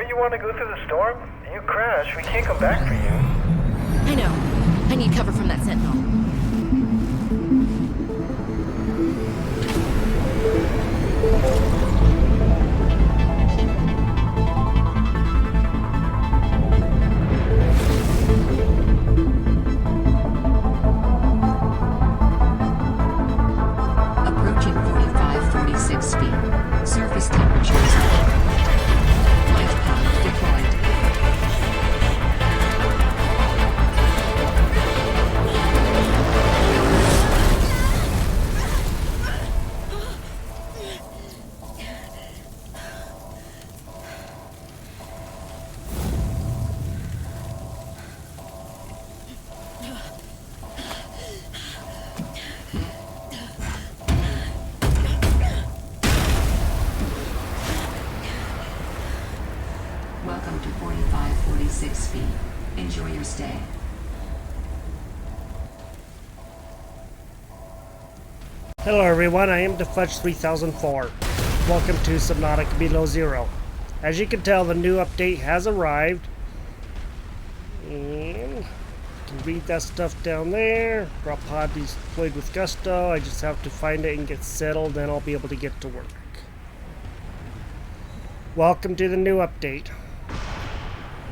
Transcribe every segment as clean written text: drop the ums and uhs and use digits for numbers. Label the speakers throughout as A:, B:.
A: Don't you want to go through the storm? You crash, we can't come back for you.
B: I know. I need cover from that sentinel.
C: Approaching 45-46 feet. Surface temperatures. Life pod deployed. Welcome to 45-46 feet. Enjoy your stay.
D: Hello everyone, I am Defudge 3004. Welcome to Subnautica Below Zero. As you can tell, the new update has arrived. And you can read that stuff down there. Drop pod is deployed with gusto. I just have to find it and get settled, then I'll be able to get to work. Welcome to the new update.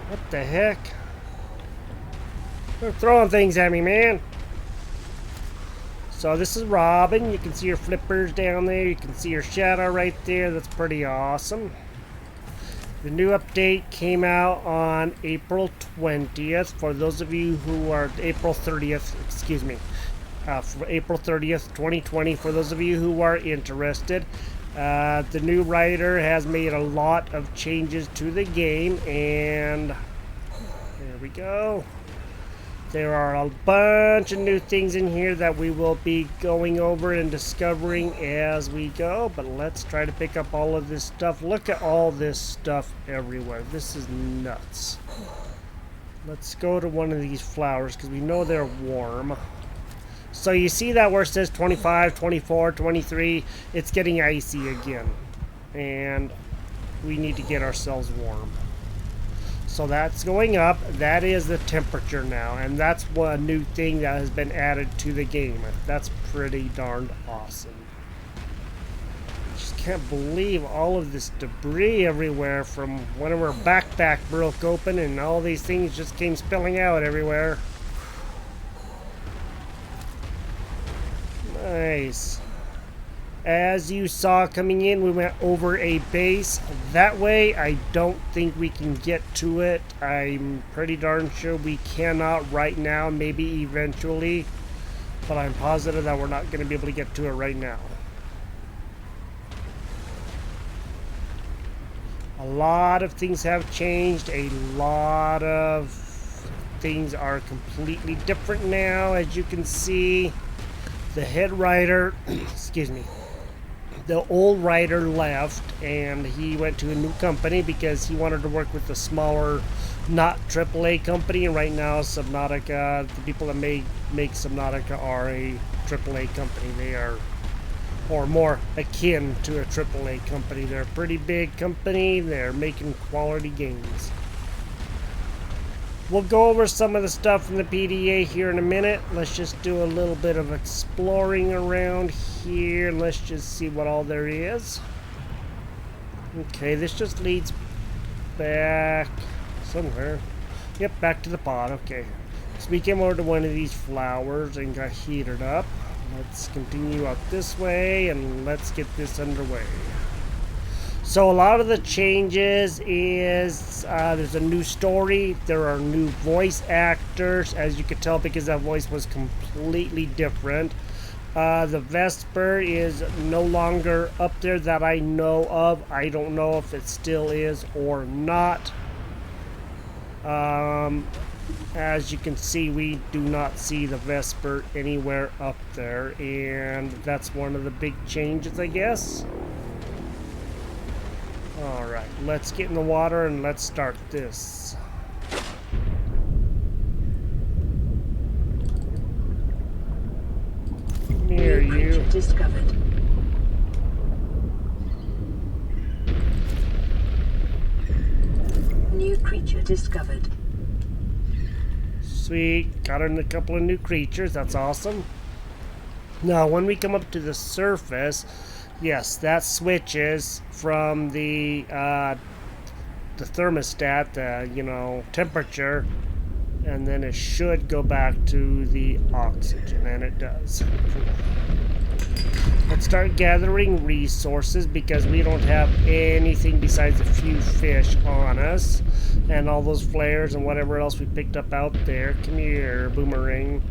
D: What the heck? They're throwing things at me, man. So this is Robin. You can see her flippers down there. You can see her shadow right there. That's pretty awesome. The new update came out on April 20th. For those of you who are April 30th, excuse me. For April 30th, 2020. For those of you who are interested. The new writer has made a lot of changes to the game, and there we go. There are a bunch of new things in here that we will be going over and discovering as we go, but let's try to pick up all of this stuff. Look at all this stuff everywhere. This is nuts. Let's go to one of these flowers because we know they're warm. So you see that where it says 25, 24, 23, it's getting icy again. And we need to get ourselves warm. So that's going up. That is the temperature now. And that's one new thing that has been added to the game. That's pretty darned awesome. I just can't believe all of this debris everywhere from when our backpack broke open and all these things just came spilling out everywhere. Nice. As you saw coming in, we went over a base. That way, I don't think we can get to it. I'm pretty darn sure we cannot right now, maybe eventually. But I'm positive that we're not going to be able to get to it right now. A lot of things have changed. A lot of things are completely different now, as you can see. The head writer, excuse me, the old writer left and he went to a new company because he wanted to work with a smaller, not AAA company. And right now, Subnautica, the people that make Subnautica are a AAA company. They are, or more akin to a AAA company. They're a pretty big company. They're making quality games. We'll go over some of the stuff in the PDA here in a minute. Let's just do a little bit of exploring around here. Let's just see what all there is. Okay, this just leads back somewhere. Yep, back to the pod. Okay. So we came over to one of these flowers and got heated up. Let's continue out this way and let's get this underway. So a lot of the changes is there's a new story. There are new voice actors, as you could tell, because that voice was completely different. The Vesper is no longer up there that I know of. I don't know if it still is or not. As you can see, we do not see the Vesper anywhere up there, and that's one of the big changes, I guess. Alright, let's get in the water and let's start this. Here, you.
C: Discovered.
E: creature discovered.
D: Sweet. Got in a couple of new creatures. That's awesome. Now, when we come up to the surface, yes, that switches from the thermostat, temperature, and then it should go back to the oxygen, and it does. Let's start gathering resources because we don't have anything besides a few fish on us and all those flares and whatever else we picked up out there. Come here, boomerang.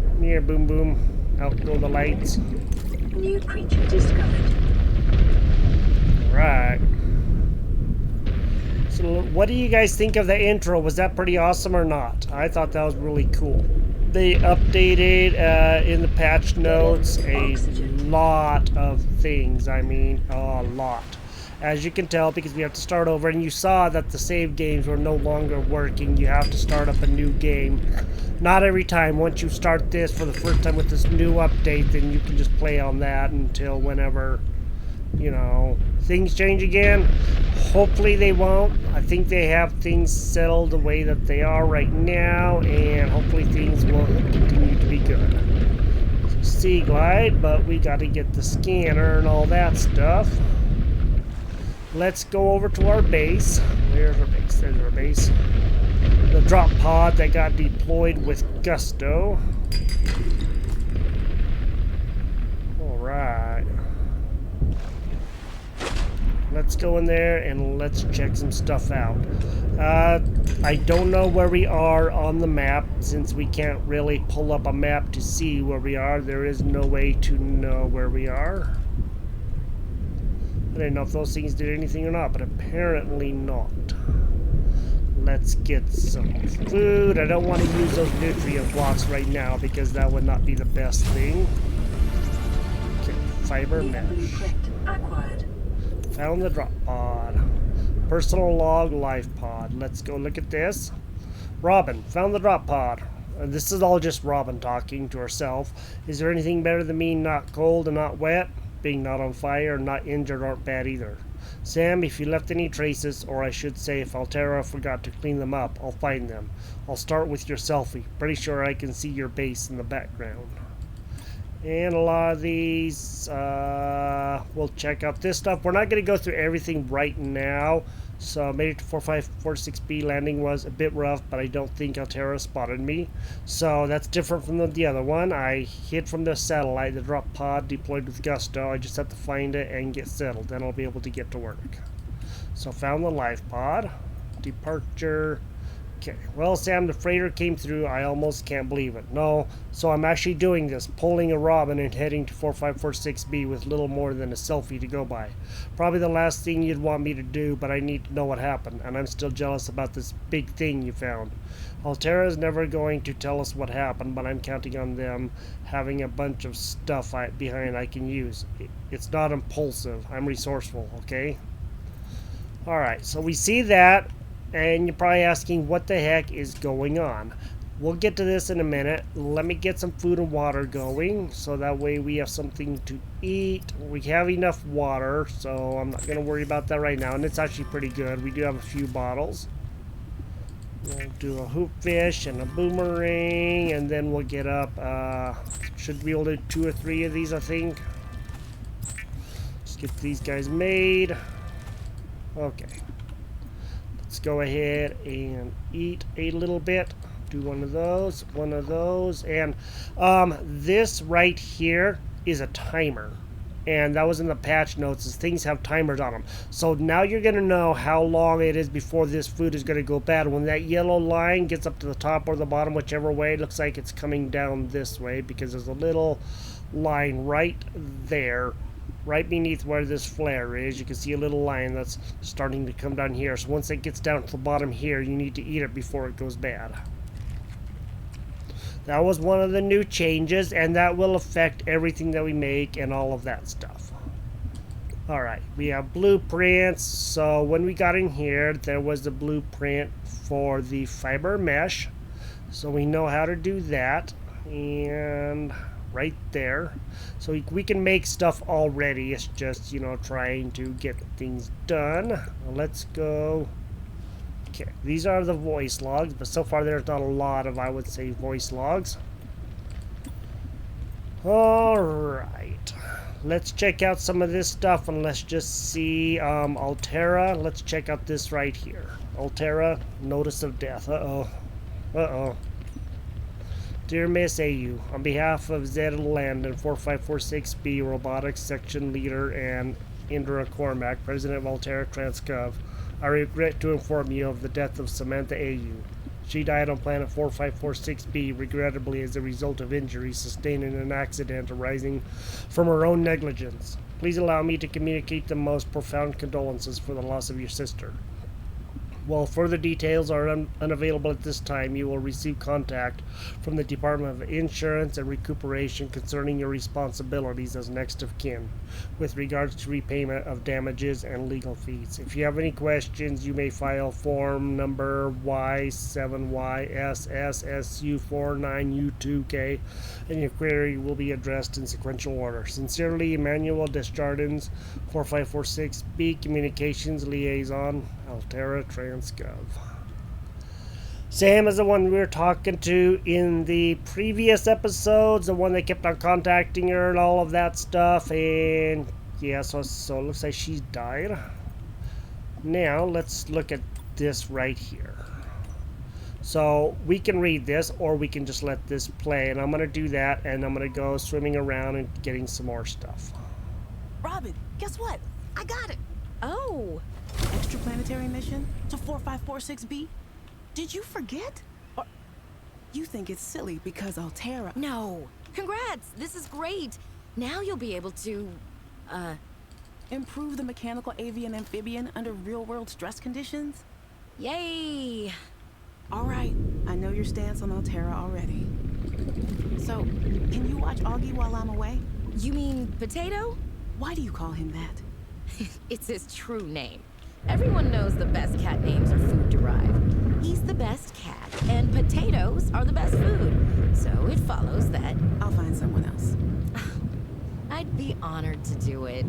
D: Come here, boom boom. Out go the lights.
E: New creature discovered.
D: Right. So what do you guys think of the intro? Was that pretty awesome or not? I thought that was really cool. They updated in the patch notes a lot of things. I mean, a lot. As you can tell, because we have to start over, and you saw that the save games were no longer working. You have to start up a new game. Not every time. Once you start this for the first time with this new update, then you can just play on that until whenever, things change again. Hopefully they won't. I think they have things settled the way that they are right now, and hopefully things will continue to be good. So sea glide, but we got to get the scanner and all that stuff. Let's go over to our base. Where's our base? There's our base. The drop pod that got deployed with gusto. Alright. Let's go in there and let's check some stuff out. I don't know where we are on the map since we can't really pull up a map to see where we are. There is no way to know where we are. I didn't know if those things did anything or not, but apparently not. Let's get some food. I don't want to use those nutrient blocks right now because that would not be the best thing. Okay, fiber mesh.
E: Acquired.
D: Found the drop pod. Personal log life pod. Let's go look at this. Robin, found the drop pod. This is all just Robin talking to herself. Is there anything better than me not cold and not wet? Being not on fire and not injured aren't bad either. Sam, if you left any traces, or I should say if Altera forgot to clean them up, I'll find them. I'll start with your selfie. Pretty sure I can see your base in the background. And a lot of these, we'll check out this stuff. We're not going to go through everything right now. So made it to 4546B. Landing was a bit rough, but I don't think Altera spotted me. So that's different from the other one. I hid from the satellite. The drop pod deployed with gusto. I just have to find it and get settled. Then I'll be able to get to work. So found the life pod. Departure. Okay, well, Sam, the freighter came through. I almost can't believe it. No, so I'm actually doing this, pulling a Robin and heading to 4546B with little more than a selfie to go by. Probably the last thing you'd want me to do, but I need to know what happened, and I'm still jealous about this big thing you found. Altera's never going to tell us what happened, but I'm counting on them having a bunch of stuff behind I can use. It's not impulsive. I'm resourceful, okay? Alright, so we see that. And you're probably asking what the heck is going on. We'll get to this in a minute. Let me get some food and water going so that way we have something to eat. We have enough water, so I'm not going to worry about that right now. And it's actually pretty good. We do have a few bottles. We'll do a hoop fish and a boomerang, and then we'll get up. Should be able to do 2 or 3 of these, I think. Let's get these guys made. Okay. Let's go ahead and eat a little bit. Do one of those, and this right here is a timer, and that was in the patch notes. Is things have timers on them, so now you're gonna know how long it is before this food is gonna go bad. When that yellow line gets up to the top or the bottom, whichever way, it looks like it's coming down this way because there's a little line right there. Right beneath where this flare is, you can see a little line that's starting to come down here. So once it gets down to the bottom here, you need to eat it before it goes bad. That was one of the new changes, and that will affect everything that we make and all of that stuff. Alright, we have blueprints. So when we got in here, there was the blueprint for the fiber mesh. So we know how to do that. And right there. So we can make stuff already. It's just, trying to get things done. Let's go Okay, these are the voice logs, but so far there's not a lot of, I would say, voice logs. Alright, let's check out some of this stuff and let's just see Altera. Let's check out this right here. Altera, notice of death. Uh-oh. Dear Miss AU, on behalf of Zed Land and 4546B Robotics Section Leader and Indra Cormac, President of Altera Transcov, I regret to inform you of the death of Samantha AU. She died on planet 4546B, regrettably as a result of injuries sustained in an accident arising from her own negligence. Please allow me to communicate the most profound condolences for the loss of your sister. While further details are unavailable at this time, you will receive contact from the Department of Insurance and Recuperation concerning your responsibilities as next of kin, with regards to repayment of damages and legal fees. If you have any questions, you may file form number Y7YSSSU49U2K, and your query will be addressed in sequential order. Sincerely, Emmanuel Desjardins, 4546B Communications Liaison, Altera Transgov. Sam is the one we were talking to in the previous episodes, the one that kept on contacting her and all of that stuff, and yeah, so it looks like she's died. Now let's look at this right here. So we can read this, or we can just let this play, and I'm going to do that, and I'm going to go swimming around and getting some more stuff.
F: Robin, guess what? I got it.
B: Oh,
F: Extraplanetary mission to 4546B. Did you forget? Or you think it's silly because Altera...
B: no. Congrats. This is great. Now you'll be able to,
F: improve the mechanical avian amphibian under real-world stress conditions?
B: yay.
F: All right, I know your stance on Altera already. So, can you watch Augie while I'm away?
B: You mean Potato?
F: Why do you call him that?
B: It's his true name. Everyone knows the best cat names are food-derived. He's the best cat, and potatoes are the best food. So it follows that
F: I'll find someone else.
B: I'd be honored to do it.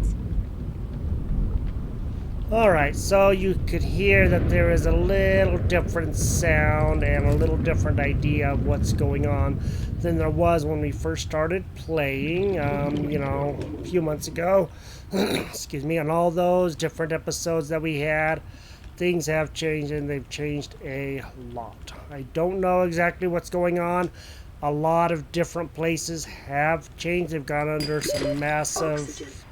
D: Alright, so you could hear that there is a little different sound and a little different idea of what's going on than there was when we first started playing, you know, a few months ago. Excuse me, on all those different episodes that we had, things have changed, and they've changed a lot. I don't know exactly what's going on. A lot of different places have changed. They've gone under some massive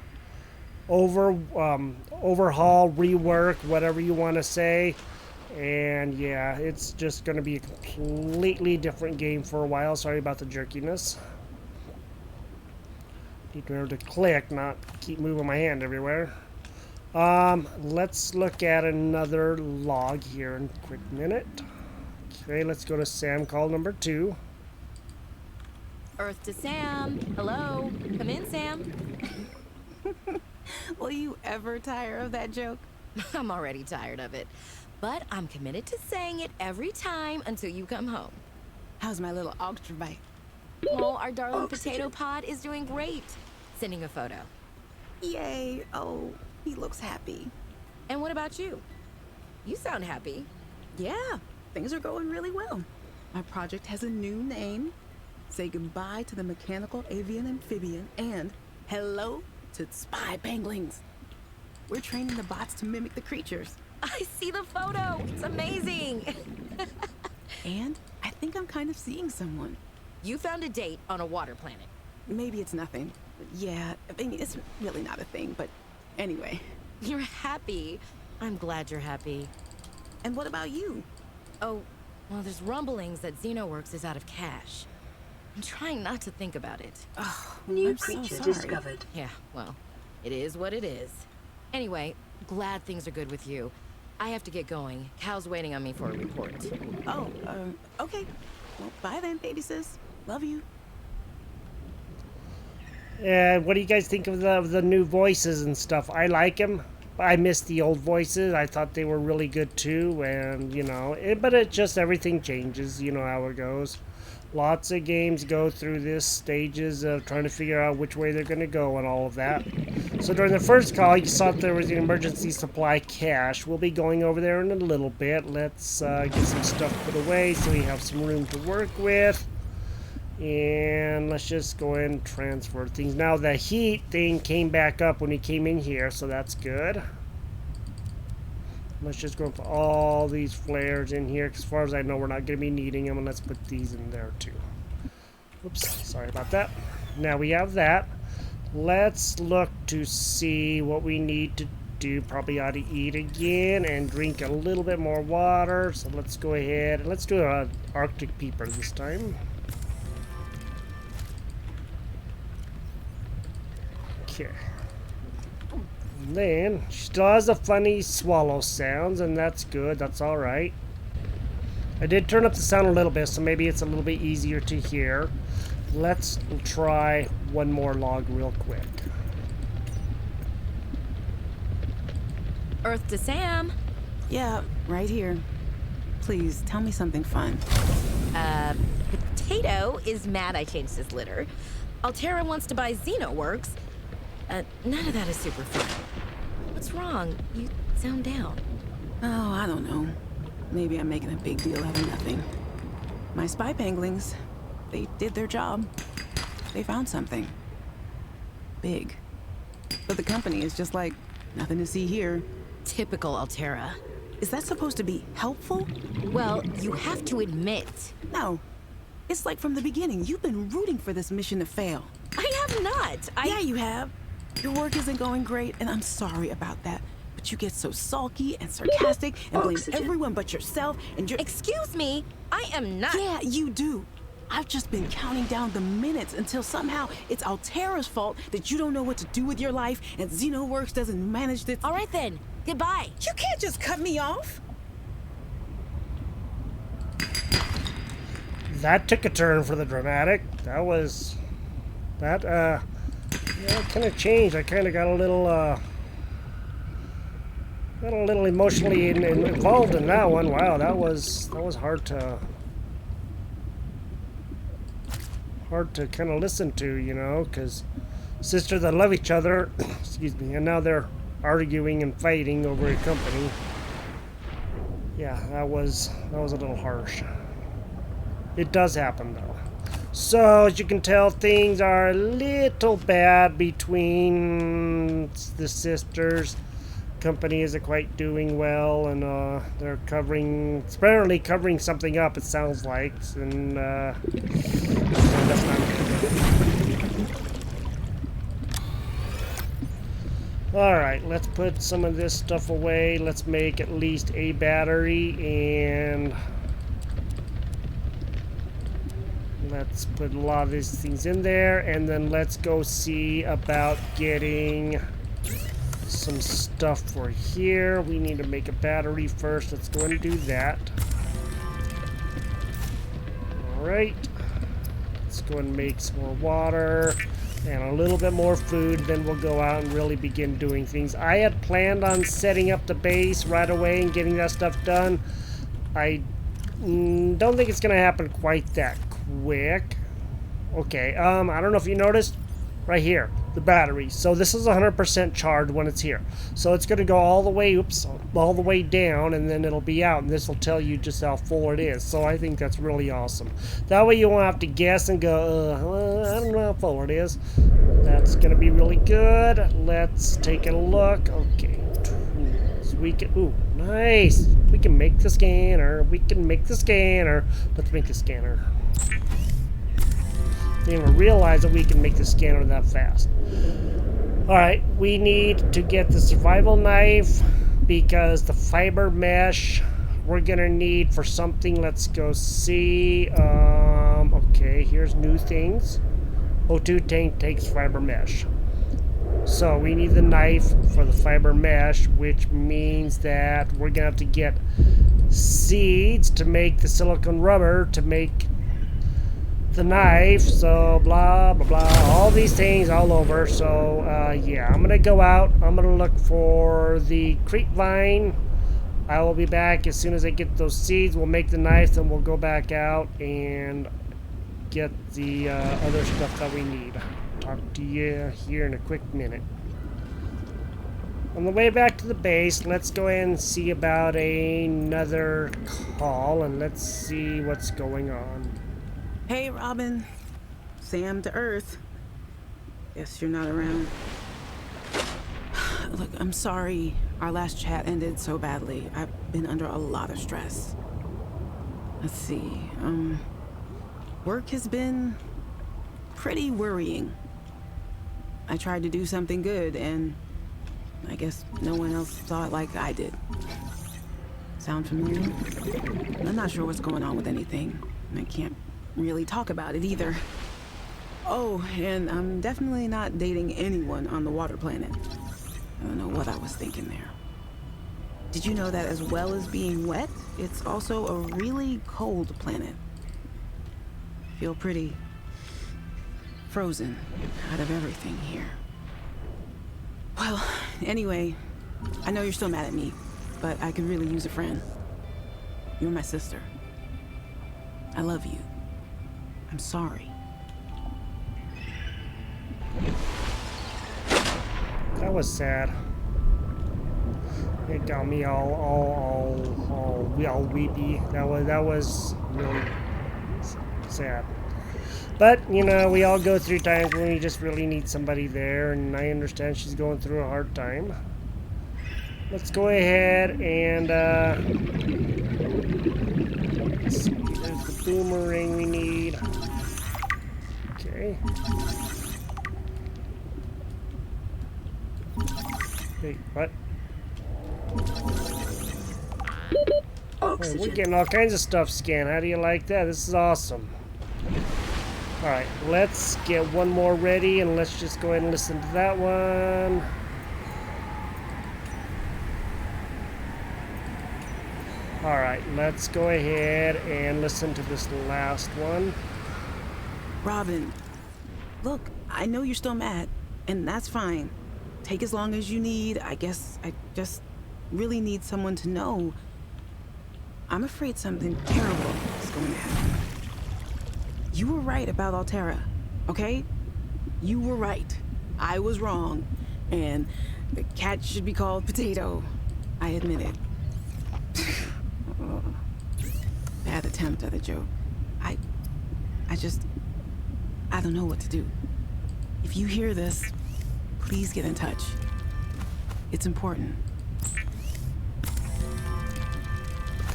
D: overhaul, rework, whatever you want to say. And yeah, it's just going to be a completely different game for a while. Sorry about the jerkiness. Need to remember to click, not keep moving my hand everywhere. Let's look at another log here in a quick minute. Okay, let's go to Sam call number 2.
B: Earth to Sam. Hello. Come in, Sam.
F: Will you ever tire of that joke?
B: I'm already tired of it. But I'm committed to saying it every time until you come home.
F: How's my little ultravite?
B: Oh, our darling potato pod is doing great. Sending a photo.
F: Yay. Oh, he looks happy.
B: And what about you? You sound happy.
F: Yeah, things are going really well. My project has a new name. Say goodbye to the mechanical avian amphibian and hello to spy penguins. We're training the bots to mimic the creatures.
B: I see the photo. It's amazing.
F: And I think I'm kind of seeing someone.
B: You found a date on a water planet.
F: Maybe it's nothing. Yeah, I mean, it's really not a thing, but anyway.
B: You're happy. I'm glad you're happy.
F: And what about you?
B: Oh, well, there's rumblings that Xenoworks is out of cash. I'm trying not to think about it.
F: Oh,
E: New
F: I'm so
E: creature
F: sorry.
E: discovered.
B: Yeah, well, it is what it is. Anyway, glad things are good with you. I have to get going. Cal's waiting on me for a report.
F: Oh, okay. Well, bye then, baby sis. Love you.
D: And what do you guys think of the new voices and stuff? I like them. I miss the old voices. I thought they were really good too. And, you know, but it just, everything changes. You know how it goes. Lots of games go through this stages of trying to figure out which way they're going to go and all of that. So during the first call, you saw that there was an emergency supply cache. We'll be going over there in a little bit. Let's get some stuff put away so we have some room to work with. And let's just go ahead and transfer things. Now the heat thing came back up when we came in here, so that's good. Let's just go for all these flares in here. As far as I know, we're not going to be needing them. And let's put these in there too. Oops, sorry about that. Now we have that. Let's look to see what we need to do. Probably ought to eat again and drink a little bit more water. So let's go ahead and let's do an Arctic peeper this time. Okay. And then she still has the funny swallow sounds, and that's good. That's all right. I did turn up the sound a little bit, so maybe it's a little bit easier to hear. Let's try one more log real quick.
B: Earth to Sam.
F: Yeah, right here. Please, tell me something fun.
B: Potato is mad I changed his litter. Altera wants to buy Xenoworks. None of that is super fun. What's wrong? You sound down.
F: Oh, I don't know. Maybe I'm making a big deal out of nothing. My spy panglings, they did their job. They found something. Big. But the company is just like, nothing to see here.
B: Typical Altera.
F: Is that supposed to be helpful?
B: Well, you have to admit.
F: No. It's like from the beginning, you've been rooting for this mission to fail.
B: I have not.
F: Yeah, you have. Your work isn't going great, and I'm sorry about that. But you get so sulky and sarcastic and blame everyone but yourself, and you're...
B: Excuse me, I am not.
F: Yeah, you do. I've just been counting down the minutes until somehow it's Altera's fault that you don't know what to do with your life, and Xenoworks doesn't manage this.
B: All right then, goodbye.
F: You can't just cut me off.
D: That took a turn for the dramatic. That was... That, yeah, it kind of changed. I kind of got a little emotionally involved in that one. Wow, that was hard to kind of listen to, you know, because sisters that love each other, excuse me, and now they're arguing and fighting over a company. Yeah, that was a little harsh. It does happen though. So, as you can tell, things are a little bad between the sisters. Company isn't quite doing well, and they're apparently covering something up, it sounds like, and that's not good. Alright, let's put some of this stuff away. Let's make at least a battery, and let's put a lot of these things in there, and then let's go see about getting some stuff for here. We need to make a battery first. Let's go and do that. Alright. Let's go and make some more water and a little bit more food. Then we'll go out and really begin doing things. I had planned on setting up the base right away and getting that stuff done. I don't think it's going to happen quite that quick. Okay, I don't know if you noticed right here, the battery. So this is 100% charged when it's here. So it's going to go all the way, all the way down, and then it'll be out, and this will tell you just how full it is. So I think that's really awesome. That way you won't have to guess and go, I don't know how full it is. That's going to be really good. Let's take a look. Okay. So we can, ooh, nice. We can make the scanner. We can make the scanner. Let's make the scanner. Didn't even realize that we can make the scanner that fast. Alright, we need to get the survival knife because the fiber mesh we're gonna need for something. Let's go see. Okay, here's new things. O2 tank takes fiber mesh. So we need the knife for the fiber mesh, which means that we're gonna have to get seeds to make the silicone rubber to make the knife, so blah blah blah, all these things all over. So yeah, I'm gonna go out, I'm gonna look for the creep vine. I will be back as soon as I get those seeds. We'll make the knife, then we'll go back out and get the other stuff that we need. Talk to you here in a quick minute. On the way back to the base, let's go ahead and see about another call, and let's see what's going on.
F: Hey, Robin. Sam to Earth. Guess you're not around. Look, I'm sorry our last chat ended so badly. I've been under a lot of stress. Let's see. Work has been pretty worrying. I tried to do something good, and I guess no one else saw it like I did. Sound familiar? I'm not sure what's going on with anything. I can't really talk about it either. Oh, and I'm definitely not dating anyone on the water planet. I don't know what I was thinking there. Did you know that as well as being wet, it's also a really cold planet? Feel pretty frozen out of everything here. Well, anyway, I know you're still mad at me, but I could really use a friend. You're my sister. I love you. I'm sorry.
D: That was sad. It got me all weepy. That was really sad. But, you know, we all go through times when we just really need somebody there, and I understand she's going through a hard time. Let's go ahead and, let's see, there's the boomerang we need. Okay. Wait, what? Oh, we're getting all kinds of stuff scanned. How do you like that? This is awesome. Alright, let's get one more ready, and let's just go ahead and listen to that one. Alright, let's go ahead and listen to this last one.
F: Robin, look, I know you're still mad, and that's fine. Take as long as you need. I guess I just really need someone to know. I'm afraid something terrible is going to happen. You were right about Altera, okay? You were right. I was wrong. And the cat should be called Potato. I admit it. Bad attempt at a joke. I don't know what to do. If you hear this, please get in touch. It's important.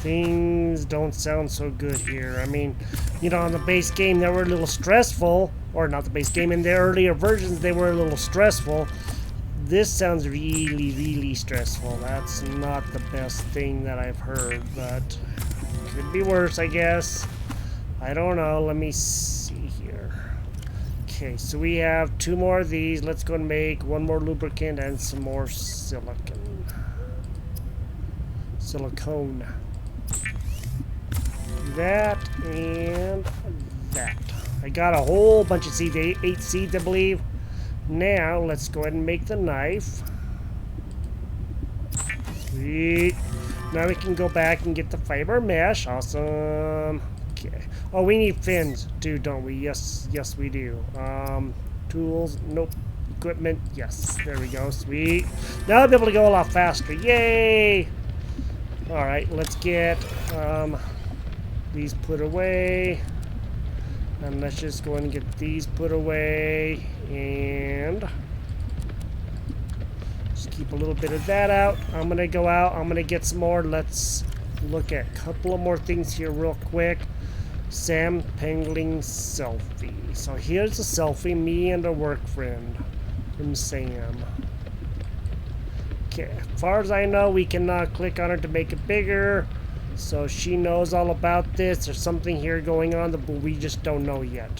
D: Things don't sound so good here. I mean, you know, in the base game they were a little stressful, or not the base game, in the earlier versions they were a little stressful. This sounds really, really stressful. That's not the best thing that I've heard, but could be worse, I guess. I don't know. Let me see here. Okay, so we have 2 more of these. Let's go and make 1 more lubricant and some more silicone. That and that. I got a whole bunch of seeds, 8 seeds I believe. Now let's go ahead and make the knife. Sweet. Now we can go back and get the fiber mesh. Awesome. Okay. Oh, we need fins too, don't we? Yes, we do. Tools, nope. Equipment, yes. There we go. Sweet. Now I'll be able to go a lot faster. Yay! Alright, let's get these put away. And let's just go ahead and get these put away. And just keep a little bit of that out. I'm going to go out. I'm going to get some more. Let's look at a couple of more things here real quick. Sam Pengling selfie. So here's a selfie. Me and a work friend from Sam. Okay, as far as I know, we cannot click on it to make it bigger. So she knows all about this. There's something here going on that we just don't know yet.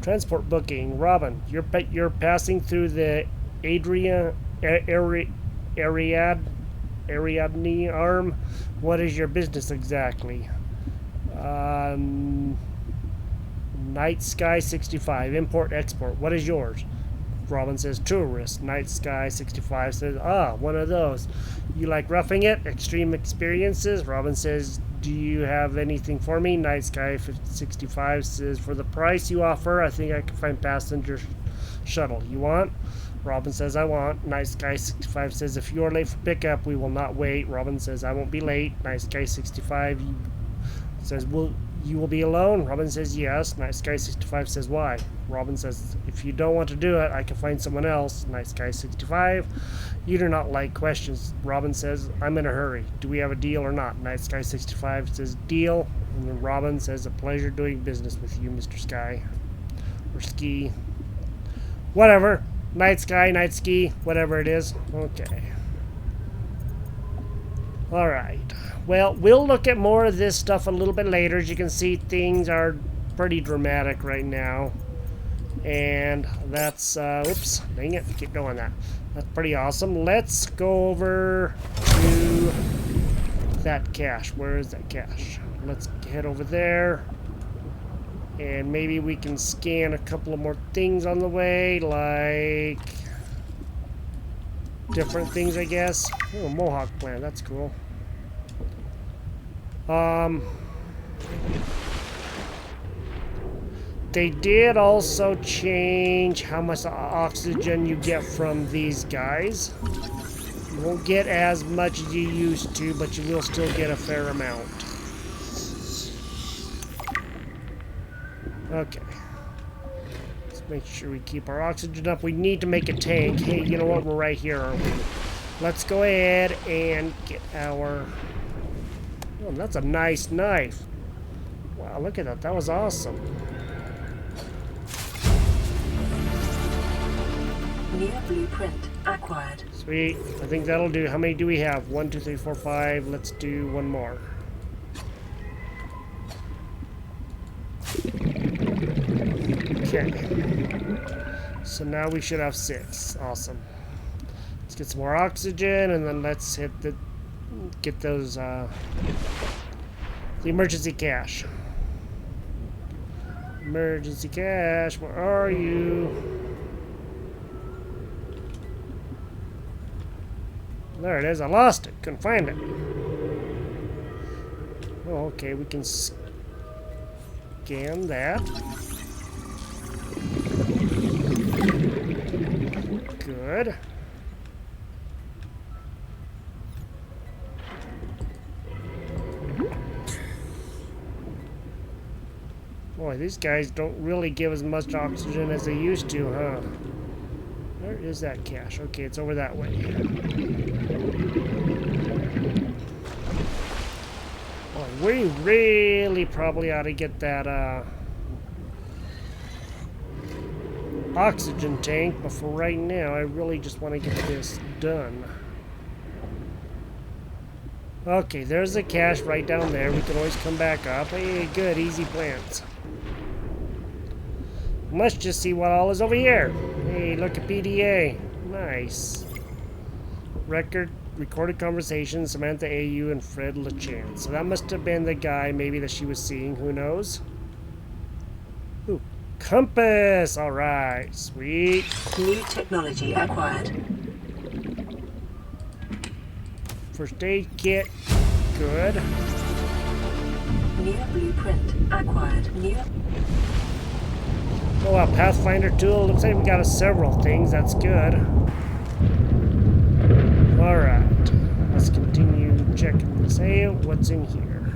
D: Transport booking. Robin, you're passing through the Ariadne arm. What is your business exactly? Night Sky 65. Import export. What is yours? Robin says tourist. Night Sky 65 says, one of those. You like roughing it? Extreme experiences? Robin says, Do you have anything for me? Nice Guy 65 says, for the price you offer, I think I can find passenger shuttle. You want? Robin says, I want. Nice Guy 65 says, if you are late for pickup, we will not wait. Robin says, I won't be late. Nice Guy 65 says, you will be alone? Robin says, yes. Nice Guy 65 says, why? Robin says, if you don't want to do it, I can find someone else. Nice Guy 65, you do not like questions. Robin says, I'm in a hurry. Do we have a deal or not? Nice Guy 65 says, deal. And then Robin says, a pleasure doing business with you, Mr. Sky. Or Ski. Whatever. Night Sky, Night Ski, whatever it is. Okay. Alright. Well, we'll look at more of this stuff a little bit later. As you can see, things are pretty dramatic right now. And that's, oops, dang it, keep going that. That's pretty awesome. Let's go over to that cache. Where is that cache? Let's head over there. And maybe we can scan a couple of more things on the way, like different things, I guess. Oh, Mohawk plant, that's cool. They did also change how much oxygen you get from these guys. You won't get as much as you used to, but you will still get a fair amount. Okay. Let's make sure we keep our oxygen up. We need to make a tank. Hey, you know what? We're right here, aren't we? Let's go ahead and get our... Oh, that's a nice knife. Wow, look at that. That was awesome.
E: New blueprint acquired.
D: Sweet. I think that'll do. How many do we have? 1, 2, 3, 4, 5. Let's do one more. Okay. So now we should have 6. Awesome. Let's get some more oxygen, and then let's hit the... Get those, the emergency cache. Emergency cache, where are you? There it is. I lost it. Couldn't find it. Oh, okay. We can scan that. Good. Boy, these guys don't really give as much oxygen as they used to, huh? Where is that cache? Okay, it's over that way. Boy, we really probably ought to get that oxygen tank, but for right now, I really just want to get this done. Okay, there's the cache right down there. We can always come back up. Hey, good, easy plans. Let's just see what all is over here. Hey, look at PDA. Nice. Recorded conversation, Samantha AU and Fred LeChance. So that must have been the guy maybe that she was seeing. Who knows? Ooh, compass. All right, sweet.
E: New technology acquired.
D: First aid kit. Good.
E: New blueprint acquired. New.
D: Oh, wow, Pathfinder tool. Looks like we got several things. That's good. Alright. Let's continue checking this out. What's in here?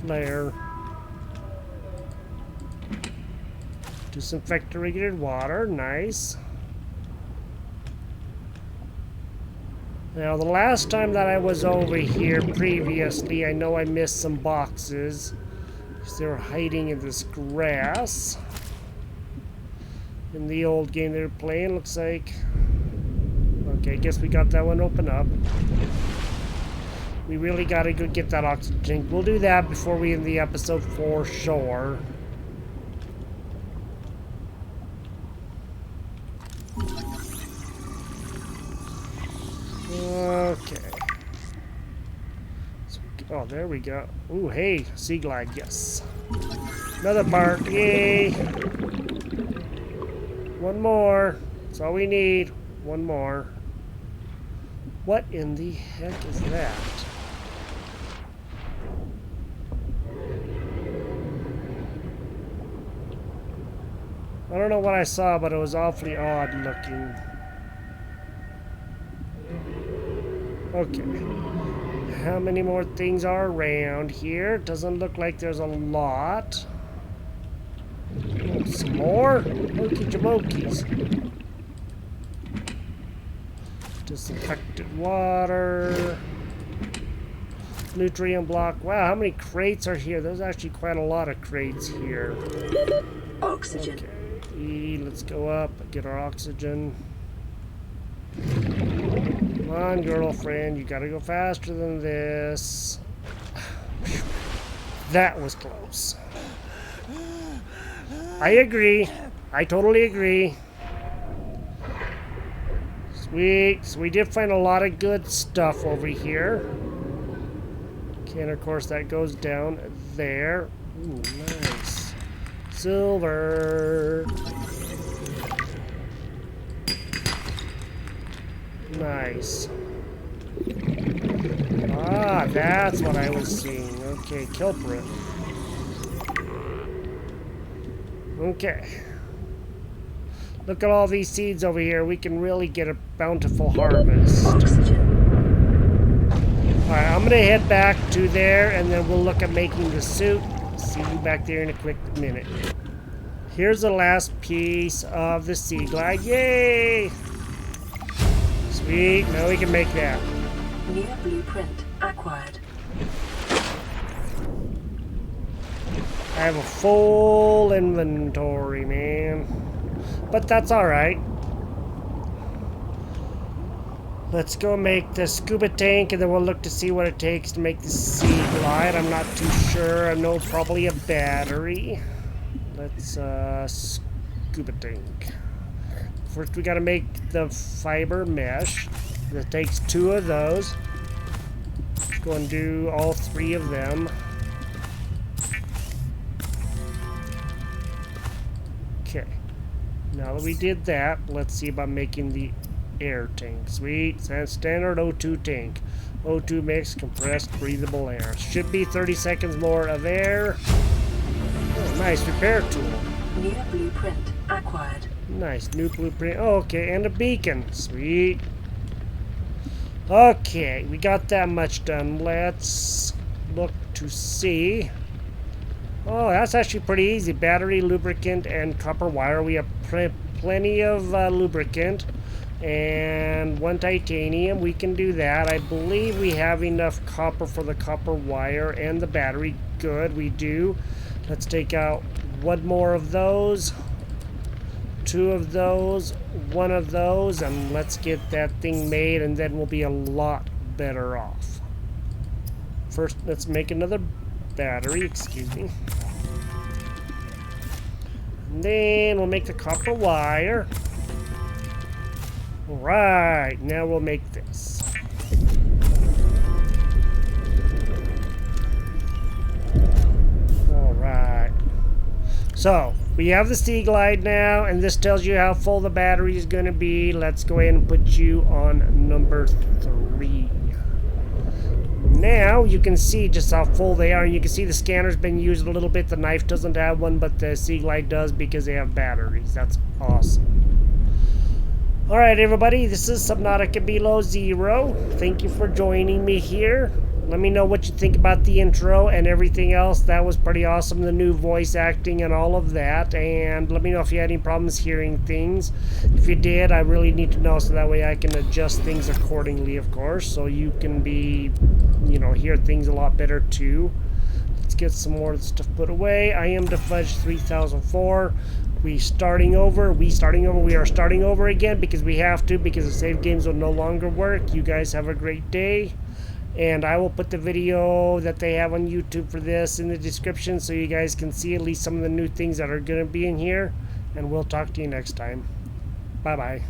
D: Flare. Disinfect irrigated water. Nice. Now, the last time that I was over here previously, I know I missed some boxes. They were hiding in this grass. In the old game they were playing, looks like. Okay, I guess we got that one open up. We really gotta go get that oxygen tank. We'll do that before we end the episode for sure. Okay. Oh, there we go. Ooh, hey, Sea Glide, yes. Another part, yay! One more. That's all we need. One more. What in the heck is that? I don't know what I saw, but it was awfully odd looking. Okay. How many more things are around here? Doesn't look like there's a lot. Oh, some more? Okey jamokies. Disinfected water. Nutrient block. Wow, how many crates are here? There's actually quite a lot of crates here.
E: Oxygen.
D: Okay, let's go up, get our oxygen. Come on, girlfriend, you gotta go faster than this. That was close. I agree. I totally agree. Sweet. So we did find a lot of good stuff over here. Okay, and of course that goes down there. Ooh, nice. Silver. Nice. Ah, that's what I was seeing. Okay, culprit. Okay. Look at all these seeds over here. We can really get a bountiful harvest.
E: Oxygen.
D: Alright, I'm gonna head back to there and then we'll look at making the suit. See you back there in a quick minute. Here's the last piece of the sea glide. Yay! Sweet, now we can make that.
E: New blueprint acquired.
D: I have a full inventory, man. But that's alright. Let's go make the scuba tank and then we'll look to see what it takes to make the sea glide. I'm not too sure. I know probably a battery. Let's scuba tank. First we gotta make the fiber mesh. That takes 2 of those. Let's go and do all 3 of them. Okay. Now that we did that, let's see about making the air tank. Sweet. Standard O2 tank. O2 mix compressed breathable air. Should be 30 seconds more of air. Oh, nice repair tool.
E: New blueprint acquired.
D: Nice new blueprint. Oh, okay, and a beacon. Sweet. Okay, we got that much done. Let's look to see. Oh, that's actually pretty easy. Battery, lubricant, and copper wire. We have plenty of lubricant and 1 titanium. We can do that. I believe we have enough copper for the copper wire and the battery. Good, we do. Let's take out 1 more of those, 2 of those, 1 of those, and let's get that thing made, and then we'll be a lot better off. First, let's make another battery, excuse me. And then we'll make the copper wire. Alright, now we'll make this. Alright. So, we have the Sea Glide now, and this tells you how full the battery is going to be. Let's go ahead and put you on number 3. Now, you can see just how full they are, and you can see the scanner's been used a little bit. The knife doesn't have one, but the Sea Glide does because they have batteries. That's awesome. Alright everybody, this is Subnautica Below Zero. Thank you for joining me here. Let me know what you think about the intro and everything else. That was pretty awesome, the new voice acting and all of that. And let me know if you had any problems hearing things. If you did, I really need to know so that way I can adjust things accordingly, of course. So you can be, you know, hear things a lot better too. Let's get some more stuff put away. I am the Fudge 3004. We are starting over again because we have to, because the save games will no longer work. You guys have a great day, and I will put the video that they have on YouTube for this in the description so you guys can see at least some of the new things that are going to be in here, and we'll talk to you next time. Bye bye.